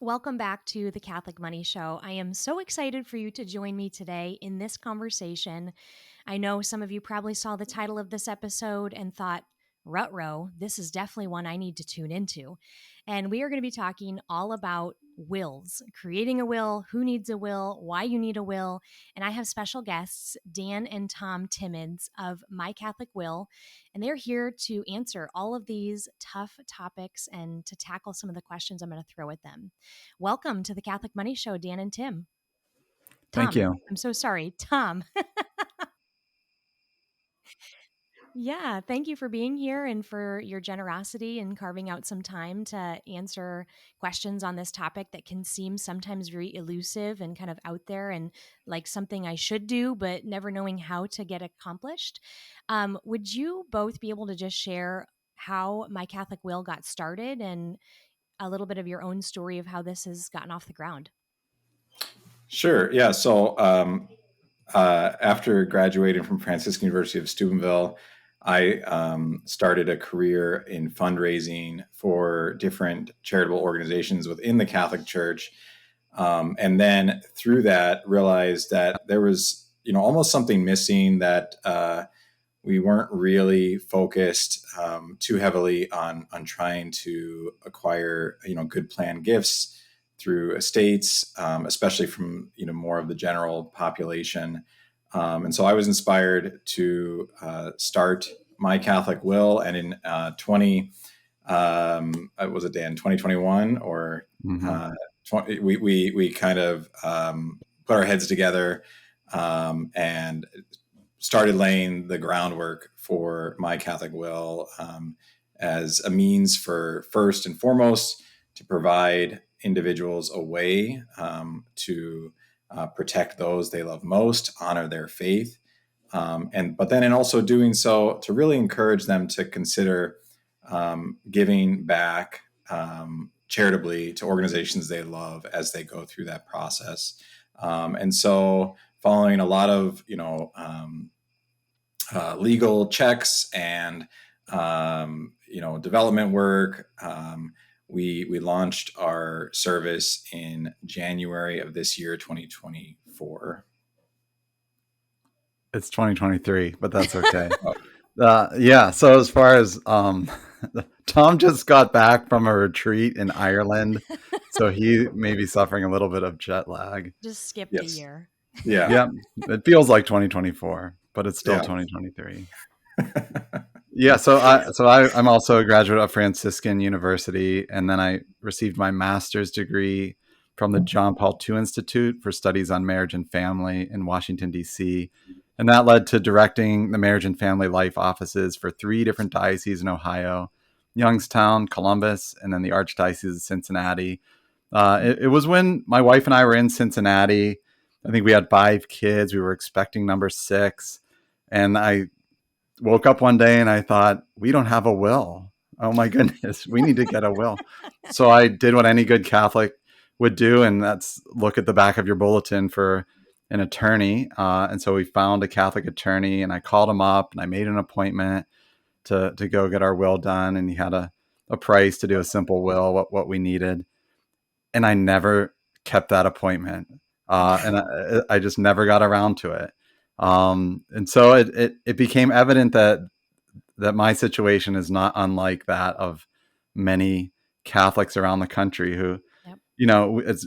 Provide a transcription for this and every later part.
Welcome back to the Catholic Money Show. I am so excited for you to join me today in this conversation. I know some of you probably saw the title of this episode and thought, Rutro, this is definitely one I need to tune into. And we are going to be talking all about wills, creating a will, who needs a will, why you need a will. And I have special guests, Dan and Thom Thimonds of My Catholic Will, and they're here to answer all of these tough topics and to tackle some of the questions I'm going to throw at them. Welcome to the Catholic Money Show, Dan and Tim. Thank Tom, you. I'm so sorry. Tom. Yeah, thank you for being here and for your generosity and carving out some time to answer questions on this topic that can seem sometimes very elusive and kind of out there and like something I should do, but never knowing how to get accomplished. Would you both be able to just share how My Catholic Will got started and a little bit of your own story of how this has gotten off the ground? Sure. Yeah. So after graduating from Franciscan University of Steubenville, I started a career in fundraising for different charitable organizations within the Catholic Church. And then through that, realized that there was, almost something missing, that we weren't really focused too heavily on trying to acquire, good planned gifts through estates, especially from more of the general population. And so I was inspired to start My Catholic Will, and in 2021 or Mm-hmm. 20, we kind of put our heads together and started laying the groundwork for My Catholic Will, as a means for, first and foremost, to provide individuals a way to protect those they love most, honor their faith, but then in also doing so, to really encourage them to consider giving back charitably to organizations they love as they go through that process. And so, following a lot of legal checks and development work, we launched our service in January of this year, 2024. It's 2023, but that's okay. Yeah. So as far as Tom just got back from a retreat in Ireland, so he may be suffering a little bit of jet lag. Just skipped a Yes. year. Yeah. Yeah, it feels like 2024, but it's still Yeah. 2023. Yeah. I'm also a graduate of Franciscan University, and then I received my master's degree from the John Paul II Institute for Studies on Marriage and Family in Washington, D.C. And that led to directing the marriage and family life offices for 3 different dioceses in Ohio: Youngstown, Columbus, and then the Archdiocese of Cincinnati. It was when my wife and I were in Cincinnati. I think we had 5 kids. We were expecting number 6. And I woke up one day and I thought, we don't have a will. Oh my goodness, we need to get a will. So I did what any good Catholic would do, and that's look at the back of your bulletin for an attorney. And so we found a Catholic attorney, and I called him up and I made an appointment to go get our will done. And he had a price to do a simple will, what we needed. And I never kept that appointment. And I just never got around to it. And so it became evident that my situation is not unlike that of many Catholics around the country who, Yep.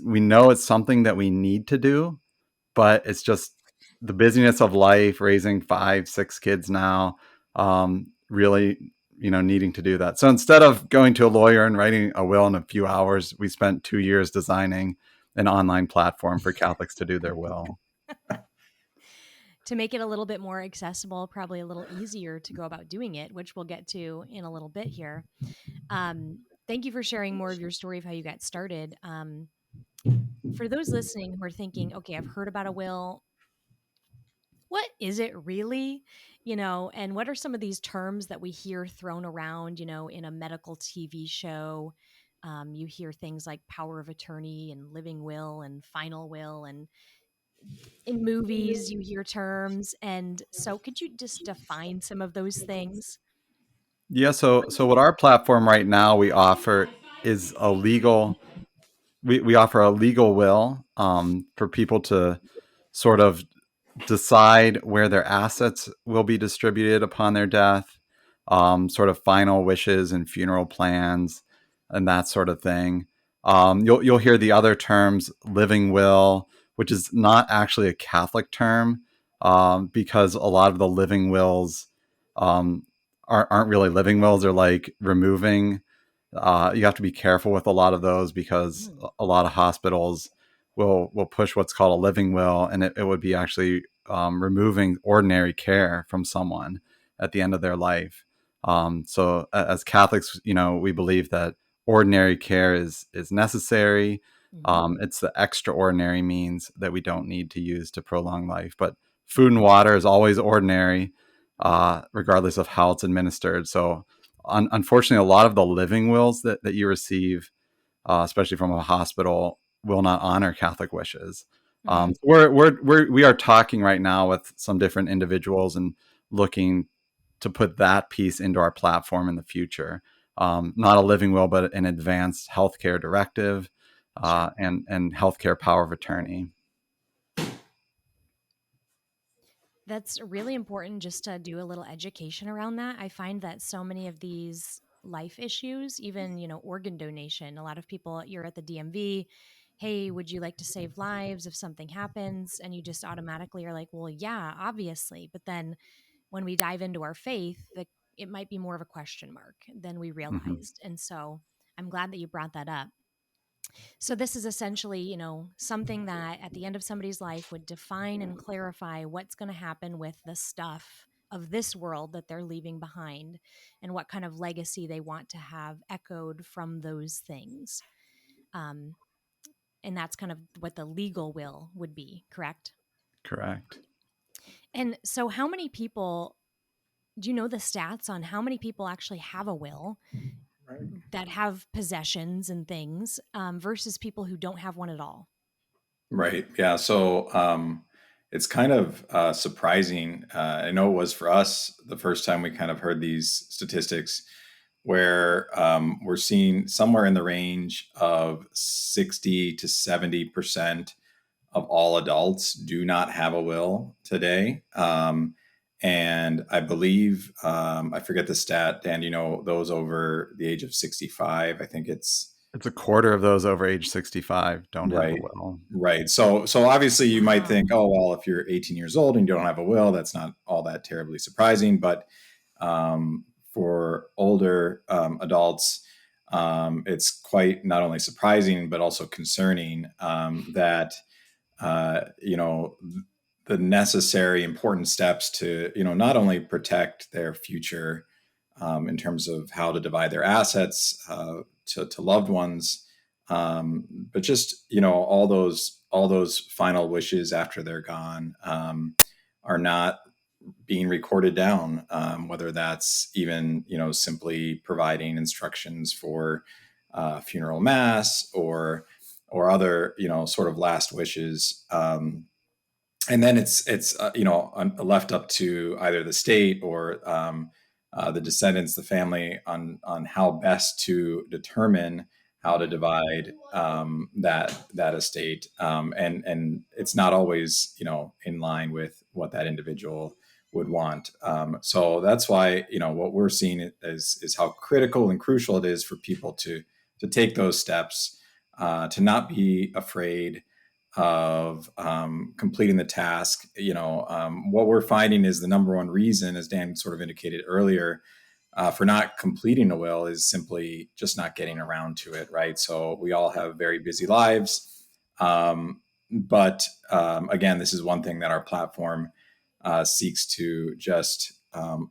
we know it's something that we need to do, but it's just the busyness of life, raising 5, 6 kids now, really, needing to do that. So instead of going to a lawyer and writing a will in a few hours, we spent 2 years designing an online platform for Catholics to do their will. To make it a little bit more accessible, probably a little easier to go about doing it, which we'll get to in a little bit here. Thank you for sharing more of your story of how you got started. For those listening who are thinking, okay, I've heard about a will. What is it really? And what are some of these terms that we hear thrown around, in a medical TV show? You hear things like power of attorney and living will and final will, and in movies you hear terms. And so could you just define some of those things? Yeah, so what our platform right now we offer is a legal we offer a legal will for people to sort of decide where their assets will be distributed upon their death, sort of final wishes and funeral plans, and that sort of thing. You'll hear the other terms, living will, which is not actually a Catholic term, because a lot of the living wills um, aren't really living wills. They're like removing. You have to be careful with a lot of those because Mm. a lot of hospitals will push what's called a living will, and it would be actually removing ordinary care from someone at the end of their life. So as Catholics, we believe that ordinary care is necessary. Hmm. It's the extraordinary means that we don't need to use to prolong life. But food and water is always ordinary, regardless of how it's administered. So unfortunately, a lot of the living wills that you receive, especially from a hospital, will not honor Catholic wishes. Mm. We are talking right now with some different individuals and looking to put that piece into our platform in the future. Not a living will, but an advanced healthcare directive Sure. and healthcare power of attorney. That's really important just to do a little education around that. I find that so many of these life issues, even, organ donation, a lot of people, you're at the DMV, hey, would you like to save lives if something happens? And you just automatically are like, well, yeah, obviously. But then when we dive into our faith, it might be more of a question mark than we Mhm. realized. And so I'm glad that you brought that up. So this is essentially, something that at the end of somebody's life would define and clarify what's going to happen with the stuff of this world that they're leaving behind and what kind of legacy they want to have echoed from those things. Um, and that's kind of what the legal will would be, correct? Correct. And so how many people do you know the stats on how many people actually have a will Right. that have possessions and things versus people who don't have one at all? Right. Yeah. So it's kind of surprising. I know it was for us the first time we kind of heard these statistics where we're seeing somewhere in the range of 60 to 70% of all adults do not have a will today. And I believe, I forget the stat, Dan, those over the age of 65, I think it's It's a quarter of those over age 65 don't have a right. will. Right. So obviously you might Wow. think, oh, well, if you're 18 years old and you don't have a will, that's not all that terribly surprising. But um, for older adults, it's quite not only surprising, but also concerning that the necessary important steps to not only protect their future in terms of how to divide their assets to loved ones, but just all those final wishes after they're gone are not being recorded down, whether that's even simply providing instructions for funeral mass or other sort of last wishes, and then it's left up to either the state or the descendants, the family, on how best to determine how to divide that estate, and it's not always in line with what that individual would want. So that's why what we're seeing is how critical and crucial it is for people to take those steps, to not be afraid of completing the task. What we're finding is the number one reason, as Dan sort of indicated earlier, for not completing a will is simply just not getting around to it, right? So we all have very busy lives. But again, this is one thing that our platform seeks to just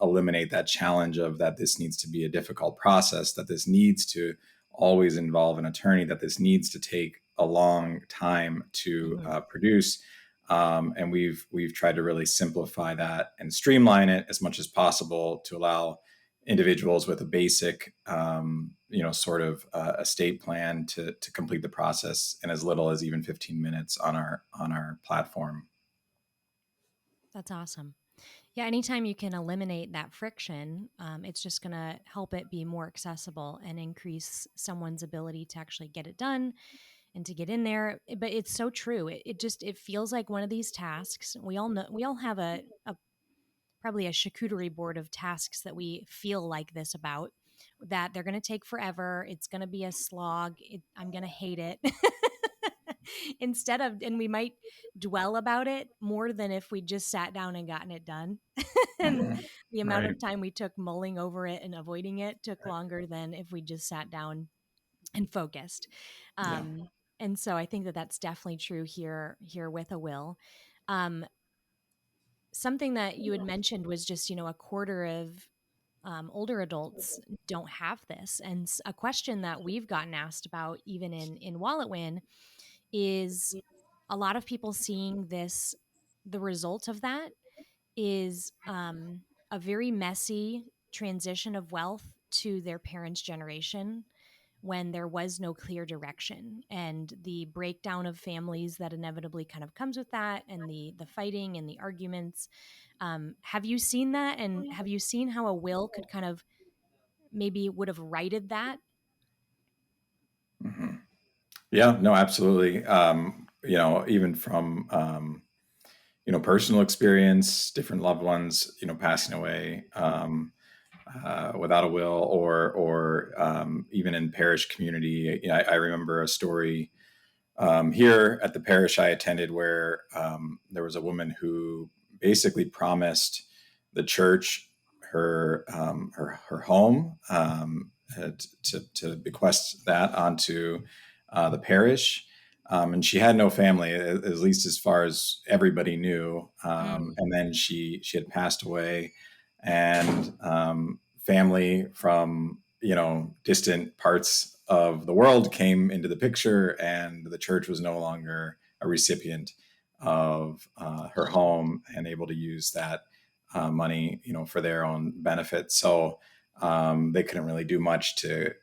eliminate that challenge of that this needs to be a difficult process, that this needs to always involve an attorney, that this needs to take a long time to Hmm. produce. And we've tried to really simplify that and streamline it as much as possible to allow individuals with a basic, sort of estate plan to complete the process in as little as even 15 minutes on our platform. That's awesome. Yeah, anytime you can eliminate that friction, it's just going to help it be more accessible and increase someone's ability to actually get it done and to get in there. But it's so true. It feels like one of these tasks. We all know, we all have a probably a charcuterie board of tasks that we feel like this about, that they're going to take forever. It's going to be a slog. I'm going to hate it. Instead of, and we might dwell about it more than if we just sat down and gotten it done. And Mhm. the amount Right. of time we took mulling over it and avoiding it took longer than if we just sat down and focused. Yeah. Um, and so I think that that's definitely true here with a will. Um, Something that you had mentioned was just, a quarter of older adults don't have this. And a question that we've gotten asked about, even in Wallet Win, is a lot of people seeing this. The result of that is a very messy transition of wealth to their parents' generation, when there was no clear direction, and the breakdown of families that inevitably kind of comes with that, and the fighting and the arguments. Have you seen that, and have you seen how a will could kind of maybe would have righted that? Hmm. Yeah, no, absolutely. Even from personal experience, different loved ones, passing away without a will, or even in parish community. I remember a story here at the parish I attended where there was a woman who basically promised the church her home, to bequest that onto the parish. And she had no family, at least as far as everybody knew. Mm, And then she had passed away, and family from distant parts of the world came into the picture, and the church was no longer a recipient of her home and able to use that money, for their own benefit. So they couldn't really do much to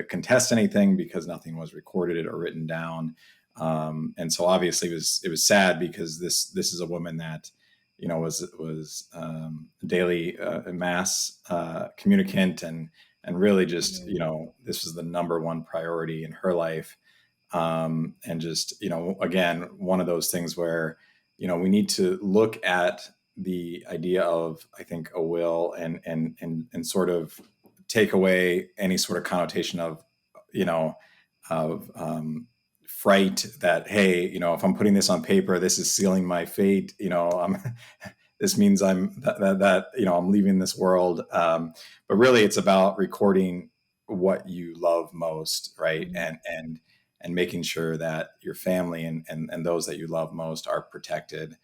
contest anything because nothing was recorded or written down. And so obviously it was sad, because this is a woman that was daily mass communicant, and really just mhm, this was the number one priority in her life. And just again, one of those things where we need to look at the idea of, I think, a will, and sort of take away any sort of connotation of you know fright that, hey, if I'm putting this on paper, this is sealing my fate. I'm this means I'm leaving this world. But really, it's about recording what you love most, right? mhm, And making sure that your family and those that you love most are protected.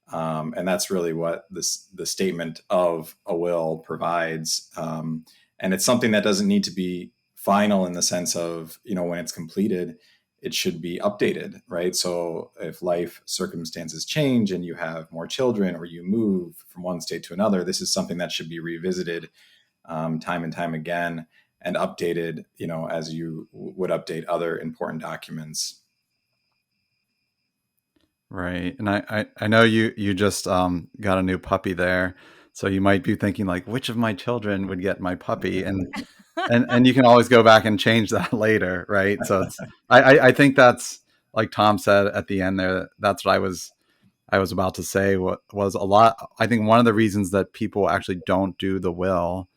And that's really what the statement of a will provides. And it's something that doesn't need to be final in the sense of, when it's completed, it should be updated, right? So if life circumstances change and you have more children, or you move from one state to another, this is something that should be revisited time and time again, and updated, as you would update other important documents. Right. And I know you just got a new puppy there. So you might be thinking like, which of my children would get my puppy? And you can always go back and change that later, right? So it's I think that's like Tom said at the end there, that's what I was about to say. What was a lot, I think one of the reasons that people actually don't do the will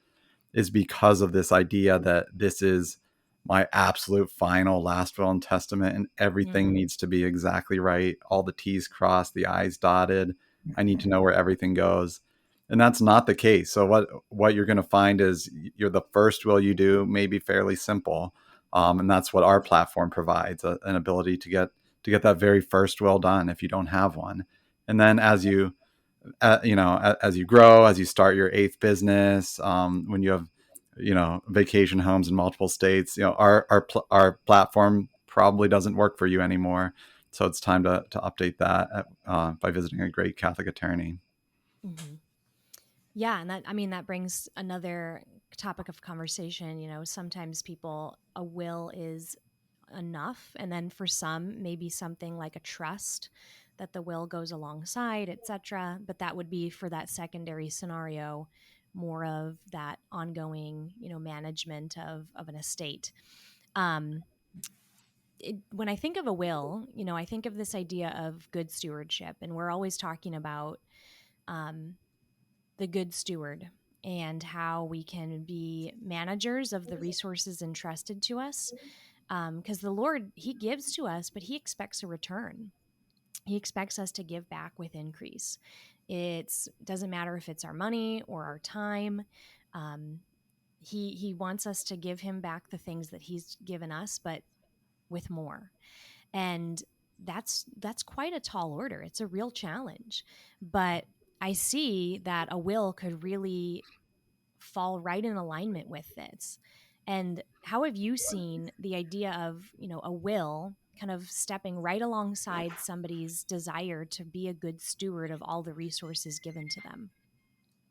is because of this idea that this is my absolute final last will and testament, and everything mhm, needs to be exactly right, all the t's crossed, the i's dotted. I need to know where everything goes, and that's not the case. So what you're going to find is you're the first will you do may be fairly simple, and that's what our platform provides, an ability to get that very first will done if you don't have one. And then as you grow, as you start your eighth business, when you have, vacation homes in multiple states, our platform probably doesn't work for you anymore. So it's time to update that by visiting a great Catholic attorney. mhm. Yeah, and that, I mean, that brings another topic of conversation. Sometimes people, a will is enough, and then for some, maybe something like a trust that the will goes alongside, etc. But that would be for that secondary scenario, more of that ongoing, management of an estate. Um, when I think of a will, I think of this idea of good stewardship, and we're always talking about um, the good steward and how we can be managers of the resources entrusted to us. Because the Lord, He gives to us, but He expects a return. He expects us to give back with increase. It doesn't matter if it's our money or our time. Um, he wants us to give Him back the things that He's given us, but with more. And that's quite a tall order. It's a real challenge. But I see that a will could really fall right in alignment with this. And how have you seen the idea of, a will kind of stepping right alongside somebody's desire to be a good steward of all the resources given to them?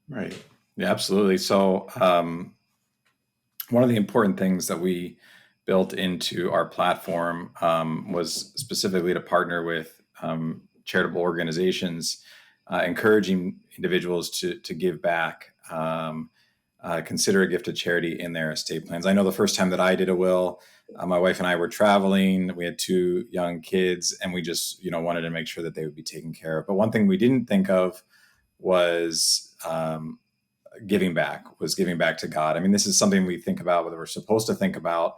Right. Yeah, absolutely. So, one of the important things that we built into our platform was specifically to partner with charitable organizations, encouraging individuals to give back, consider a gift of charity in their estate plans. I know the first time that I did a will, my wife and I were traveling. We had two young kids, and we just wanted to make sure that they would be taken care of. But one thing we didn't think of was giving back to God. I mean, this is something we think about, whether we're supposed to think about,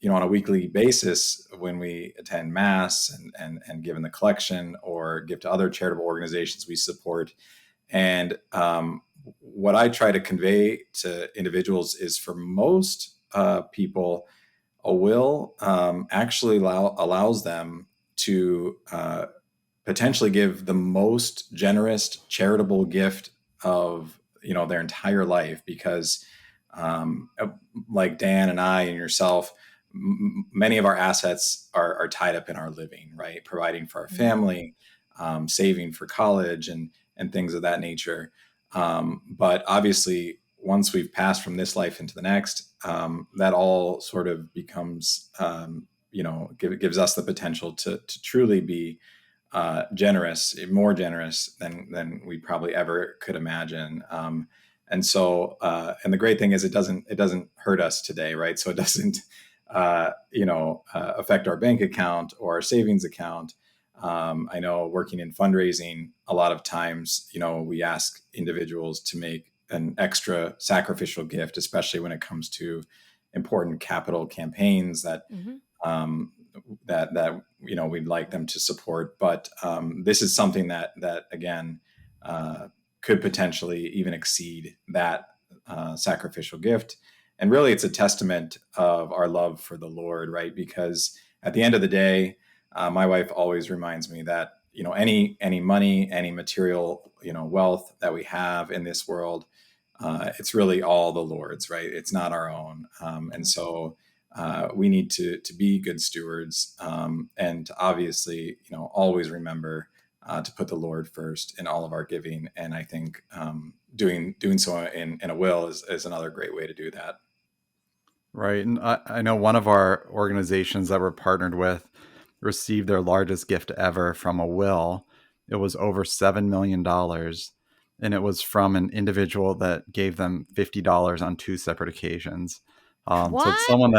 on a weekly basis when we attend mass and give in the collection or give to other charitable organizations we support. And what I try to convey to individuals is, for most people, a will actually allows them to potentially give the most generous charitable gift of their entire life, because like Dan and I and yourself, many of our assets are tied up in our living, right? Providing for our Mm-hmm. family, saving for college, and things of that nature. But obviously, once we've passed from this life into the next, that all sort of becomes, gives us the potential to truly be generous, more generous than we probably ever could imagine. And so, and the great thing is, it doesn't hurt us today, right? So it doesn't, affect our bank account or our savings account. I know, working in fundraising, a lot of times, we ask individuals to make an extra sacrificial gift, especially when it comes to important capital campaigns Mm-hmm. um, that we'd like them to support. But this is something that again could potentially even exceed that sacrificial gift. And really, it's a testament of our love for the Lord, right? Because at the end of the day, my wife always reminds me that any money, any material wealth that we have in this world, it's really all the Lord's, right? It's not our own. And Mm-hmm. so we need to be good stewards, and to obviously always remember to put the Lord first in all of our giving. And I think doing so in a will is another great way to do that. Right. And I know one of our organizations that we're partnered with received their largest gift ever from a will. It was over $7 million. And it was from an individual that gave them $50 on two separate occasions. So it's What? someone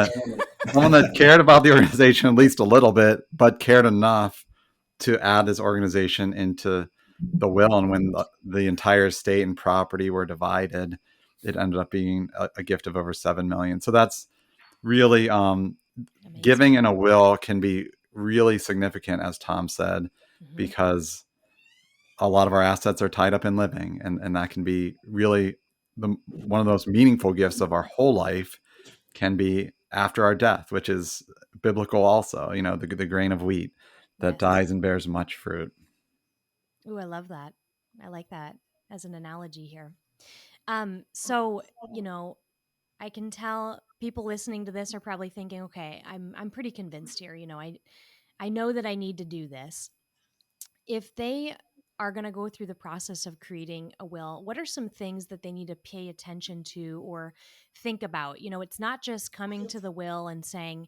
that cared about the organization at least a little bit, but cared enough to add this organization into the will. And when the entire estate and property were divided, it ended up being a gift of over 7 million. So that's really giving Amazing. in a will can be really significant, as Tom said, Mm-hmm. because a lot of our assets are tied up in living, and that can be really one of those meaningful gifts of our whole life, can be after our death, which is biblical also, the grain of wheat that Yes. dies and bears much fruit. Ooh, I love that. I like that as an analogy here. So, I can tell people listening to this are probably thinking, okay, I'm pretty convinced here. I know that I need to do this. If they are going to go through the process of creating a will, what are some things that they need to pay attention to or think about? It's not just coming to the will and saying,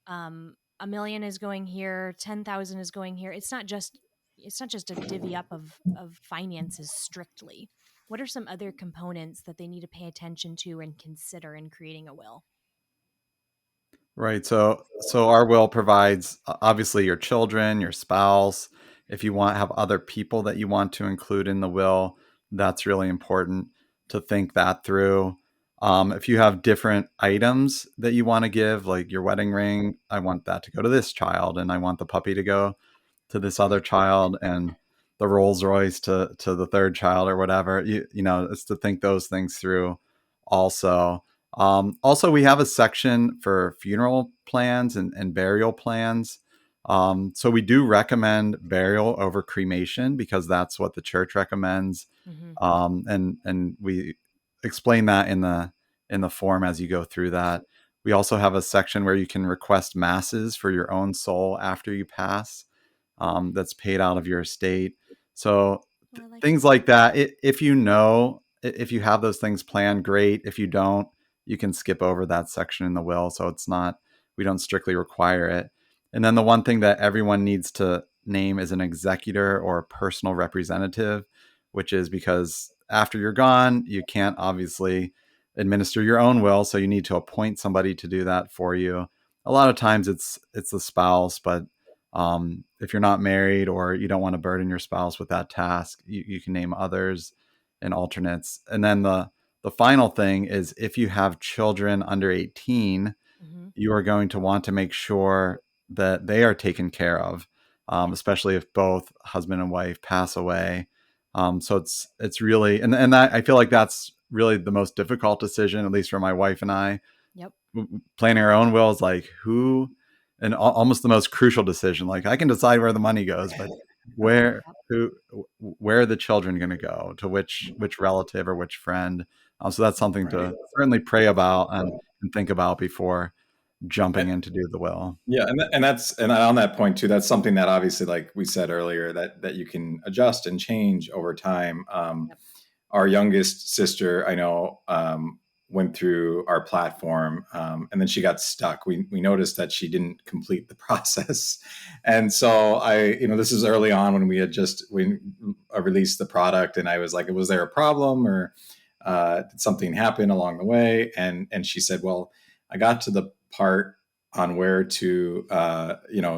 1 million is going here, 10,000 is going here. It's not just a divvy up of finances strictly. What are some other components that they need to pay attention to and consider in creating a will? Right. So our will provides obviously your children, your spouse. If you want have other people that you want to include in the will, that's really important to think that through. If you have different items that you want to give, like your wedding ring, I want that to go to this child, and I want the puppy to go to this other child, and the Rolls Royce to the third child or whatever. You know, it's to think those things through also. Also, we have a section for funeral plans and burial plans. So we do recommend burial over cremation because that's what the church recommends. Mm-hmm. And we explain that in the form as you go through that. We also have a section where you can request masses for your own soul after you pass. That's paid out of your estate. So Oh, I like things that. like that. If you know, if you have those things planned, great. If you don't, you can skip over that section in the will. So it's not, we don't strictly require it. And then the one thing that everyone needs to name is an executor or a personal representative, which is because after you're gone, you can't obviously administer your own will. So you need to appoint somebody to do that for you. A lot of times it's the spouse, but if you're not married or you don't want to burden your spouse with that task, you can name others and alternates. And then the final thing is if you have children under 18, Mm-hmm. you are going to want to make sure that they are taken care of, Yep. especially if both husband and wife pass away. So it's really and that, I feel like that's really the most difficult decision, at least for my wife and I. Yep. Planning our own will is like who, and almost the most crucial decision. Like I can decide where the money goes, but where Yep. who where are the children going to go, to which relative or which friend? So that's something Right. to certainly pray about and think about before jumping in to do the will. Yeah, and that's and on that point too, that's something that obviously, like we said earlier, that you can adjust and change over time. Yep. Our youngest sister, I know, went through our platform, and then she got stuck. We noticed that she didn't complete the process, and so this is early on when we had just we released the product, and I was like, was there a problem or did something happen along the way? And she said, well, I got to the part on where to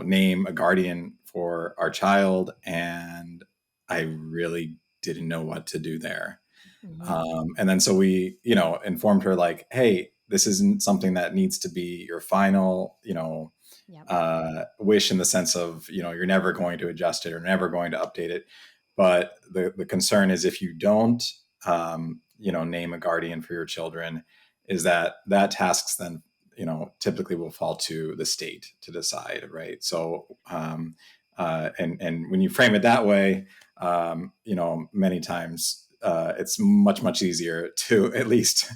name a guardian for our child, and I really didn't know what to do there. Mm-hmm. And then so we informed her like, hey, this isn't something that needs to be your final Yep. wish, in the sense of you're never going to adjust it or never going to update it. But the concern is, if you don't name a guardian for your children, is that tasks then typically will fall to the state to decide, right? So and when you frame it that way, many times it's much easier to at least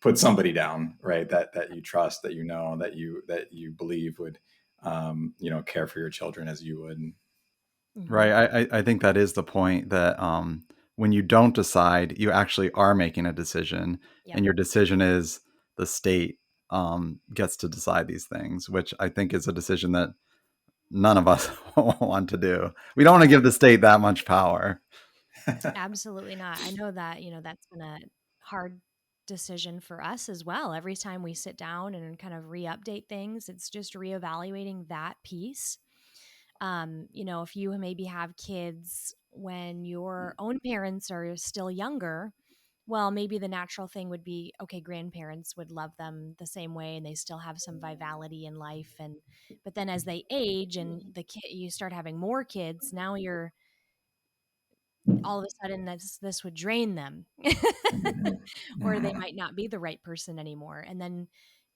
put somebody down, right? That you trust, that you believe would care for your children as you would. Mm-hmm. Right. I think that is the point, that when you don't decide, you actually are making a decision, Yep. and your decision is the state gets to decide these things, which I think is a decision that none of us want to do. We don't want to Right. give the state that much power. Absolutely not. I know that, that's been a hard decision for us as well. Every time we sit down and kind of re-update things, it's just reevaluating that piece. If you maybe have kids when your own parents are still younger, well, maybe the natural thing would be, okay, grandparents would love them the same way and they still have some vitality in life. But then as they age and you start having more kids, now you're all of a sudden this would drain them. Or they Mhm. might not be the right person anymore. And then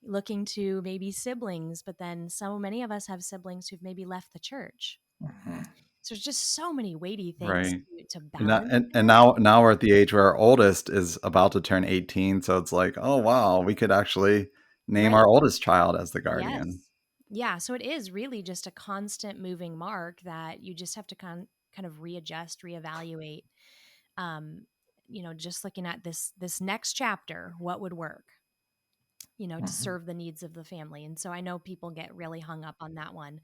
looking to maybe siblings, but then so many of us have siblings who've maybe left the church. Mhm. So there's just so many weighty things Right. to And, that, balance and there. now we're at the age where our oldest is about to turn 18. So it's like, oh, wow, we could actually name Right. our oldest child as the guardian. Yes. Yeah. So it is really just a constant moving mark that you just have to kind of readjust, reevaluate. Um, just looking at this next chapter, what would work, to Mhm. serve the needs of the family. And so I know people get really hung up on that one.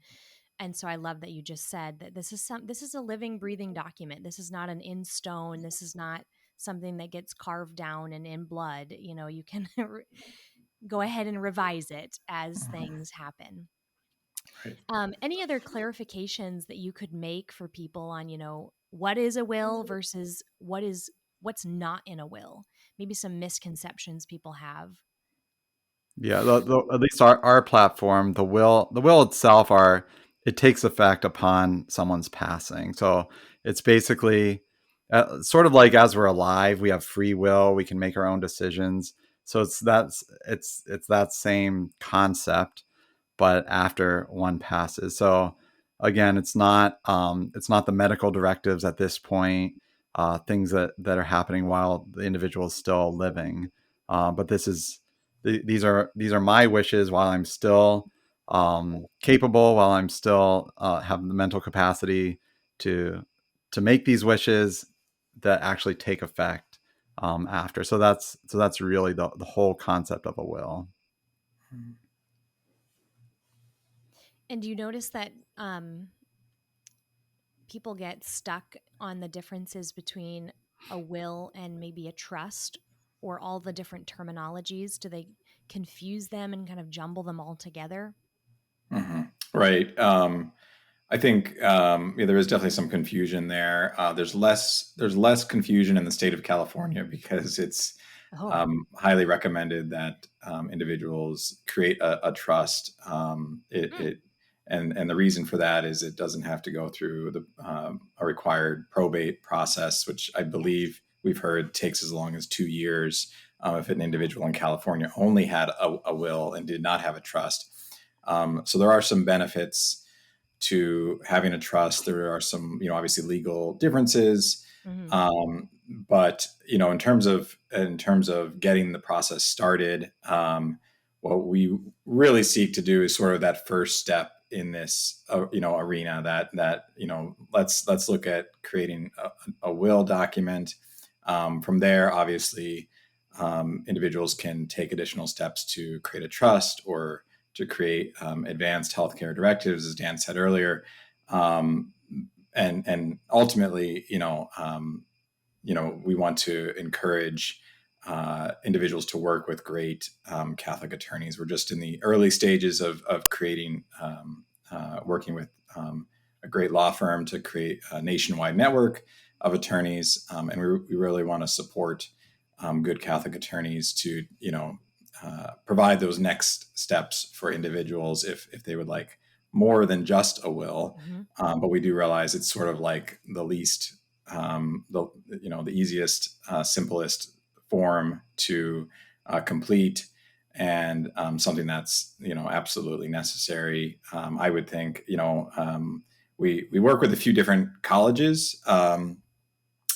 And so I love that you just said that this is a living, breathing document. This is not an in stone. This is not something that gets carved down and in blood. You can go ahead and revise it as things happen. Right. Any other clarifications that you could make for people on, what is a will versus what's not in a will? Maybe some misconceptions people have. Yeah, at least our platform, the will itself, it takes effect upon someone's passing. So it's basically sort of like as we're alive, we have free will, we can make our own decisions. So it's that same concept, but after one passes. So again, it's not the medical directives at this point, things that are happening while the individual is still living. But these are my wishes while I'm still capable, while I'm still have the mental capacity to make these wishes that actually take effect after. So that's really the whole concept of a will. And do you notice that people get stuck on the differences between a will and maybe a trust, or all the different terminologies? Do they confuse them and kind of jumble them all together? Mm-hmm. Right. I think yeah, there is definitely some confusion there. There's less confusion in the state of California because it's Oh. highly recommended that individuals create a trust. Mm. And the reason for that is it doesn't have to go through a required probate process, which I believe we've heard takes as long as 2 years. If an individual in California only had a will and did not have a trust, so there are some benefits to having a trust. There are some, obviously legal differences, Hmm. but in terms of getting the process started, what we really seek to do is sort of that first step in this, arena. Let's look at creating a will document. From there, obviously, individuals can take additional steps to create a trust or to create advanced healthcare directives, as Dan said earlier, um, and ultimately, we want to encourage individuals to work with great Catholic attorneys. We're just in the early stages of creating, working with a great law firm to create a nationwide network of attorneys, and we really want to support good Catholic attorneys to, provide those next steps for individuals if they would like more than just a will. Hmm. But we do realize it's sort of like the least, the easiest, simplest form to complete, and something that's absolutely necessary. I would think. We work with a few different colleges in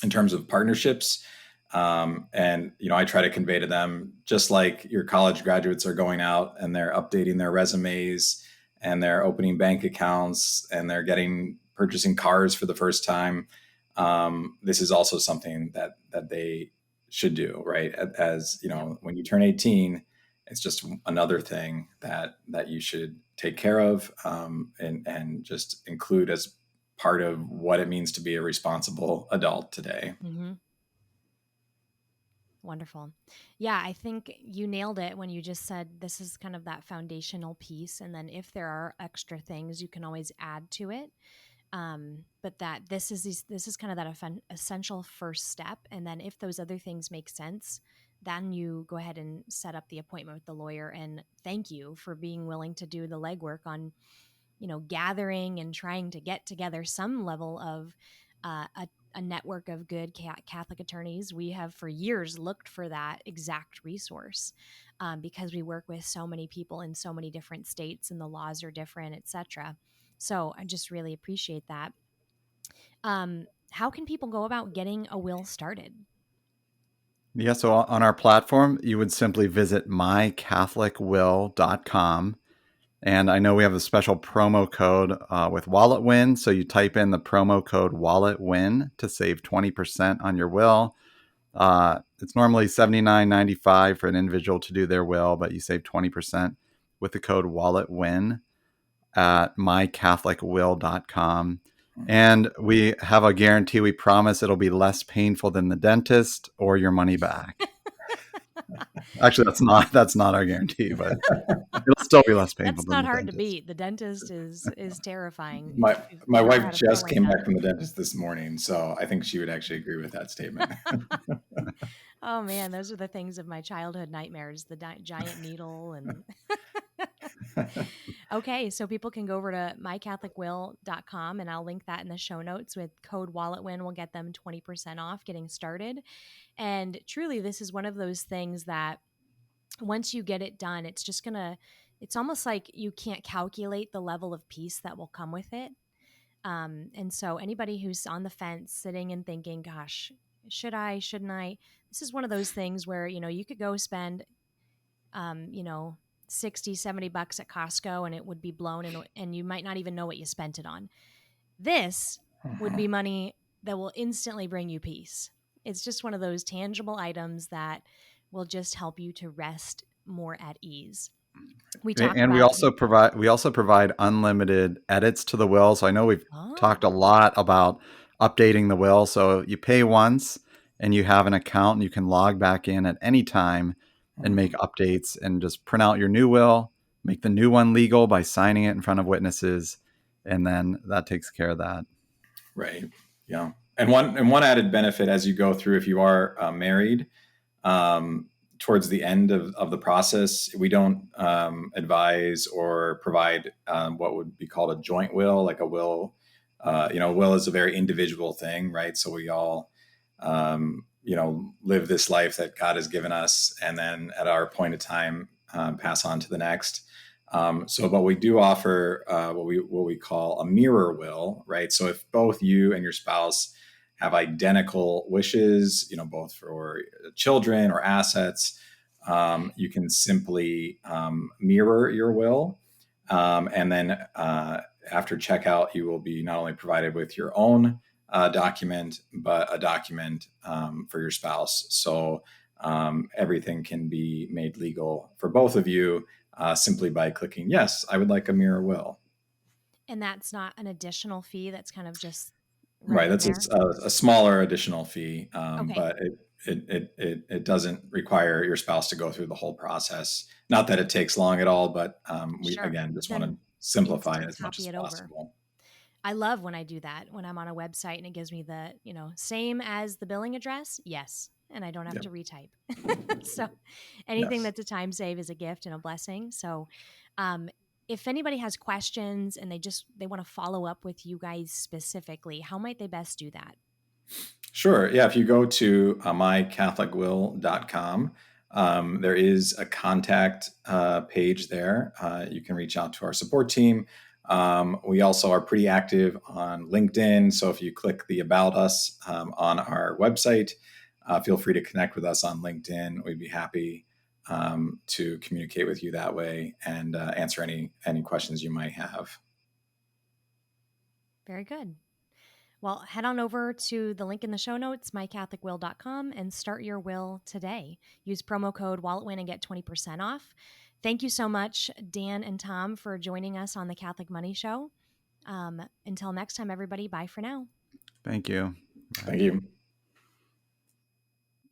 terms of partnerships. And I try to convey to them, just like your college graduates are going out and they're updating their resumes and they're opening bank accounts and they're purchasing cars for the first time. This is also something that they should do, right? As Yep. when you turn 18, it's just another thing that you should take care of, and just include as part of what it means to be a responsible adult today. Hmm. Wonderful. Yeah, I think you nailed it when you just said this is kind of that foundational piece. And then if there are extra things, you can always add to it. But that this is kind of that essential first step. And then if those other things make sense, then you go ahead and set up the appointment with the lawyer. And thank you for being willing to do the legwork on, gathering and trying to get together some level of a network of good Catholic attorneys. We have for years looked for that exact resource, because we work with so many people in so many different states and the laws are different, etc. So I just really appreciate that. How can people go about getting a will started? Yeah, so on our platform, you would simply visit mycatholicwill.com. And I know we have a special promo code with Wallet Win. So you type in the promo code Wallet Win to save 20% on your will. It's normally $79.95 for an individual to do their will, but you save 20% with the code Wallet Win at mycatholicwill.com. And we have a guarantee. We promise it'll be less painful than the dentist or your money back. Actually, that's not our guarantee, but it'll still be less painful That's than not the hard to dentist. beat. The dentist is terrifying. My If my you've ever wife had a just filling came back done. from the dentist this morning, so I think she would actually agree with that statement. Oh man, those are the things of my childhood nightmares, the giant needle and okay, so people can go over to mycatholicwill.com and I'll link that in the show notes with code WalletWin will get them 20% off getting started. And truly this is one of those things that once you get it done, it's almost like you can't calculate the level of peace that will come with it. And so anybody who's on the fence sitting and thinking, gosh, should I, shouldn't I? This is one of those things where, you could go spend, you know, 60, 70 bucks at Costco and it would be blown and you might not even know what you spent it on. This would be money that will instantly bring you peace. It's just one of those tangible items that will just help you to rest more at ease. We talk And about, we also provide unlimited edits to the will. So I know we've talked a oh, lot about updating the will. So you pay once and you have an account and you can log back in at any time and make updates and just print out your new will, make the new one legal by signing it in front of witnesses, and then that takes care of that. Right. Yeah. And one added benefit as you go through, if you are married, towards the end of the process, we don't advise or provide what would be called a joint will, like a will. Will is a very individual thing, right? So we all, live this life that God has given us, and then at our point of time, pass on to the next. But we do offer what we call a mirror will, right? So if both you and your spouse have identical wishes, both for children or assets, you can simply mirror your will, and then after checkout, you will be not only provided with your own document, but a document for your spouse. So everything can be made legal for both of you simply by clicking, yes, I would like a mirror will. and that's not an additional fee. That's kind of just right Right. in That's there. a smaller additional fee, Okay. but it doesn't require your spouse to go through the whole process. Not that it takes long at all, but we, Sure. again, You just want to can simplify it instant as much copy as it over. possible. I love when I do that when I'm on a website and it gives me the, same as the billing address. Yes. And I don't have Yep. to retype. So anything Yes. that's a time save is a gift and a blessing. So, um, if anybody has questions and they want to follow up with you guys specifically, how might they best do that? Sure. Yeah. If you go to mycatholicwill.com, there is a contact page there. You can reach out to our support team. We also are pretty active on LinkedIn. So if you click the About Us on our website, feel free to connect with us on LinkedIn. We'd be happy to communicate with you that way and answer any questions you might have. Very good. Well, head on over to the link in the show notes, mycatholicwill.com, and start your will today. Use promo code WalletWin and get 20% off. Thank you so much, Dan and Thom, for joining us on the Catholic Money Show. Until next time, everybody, bye for now. Thank you. Thank Bye. you.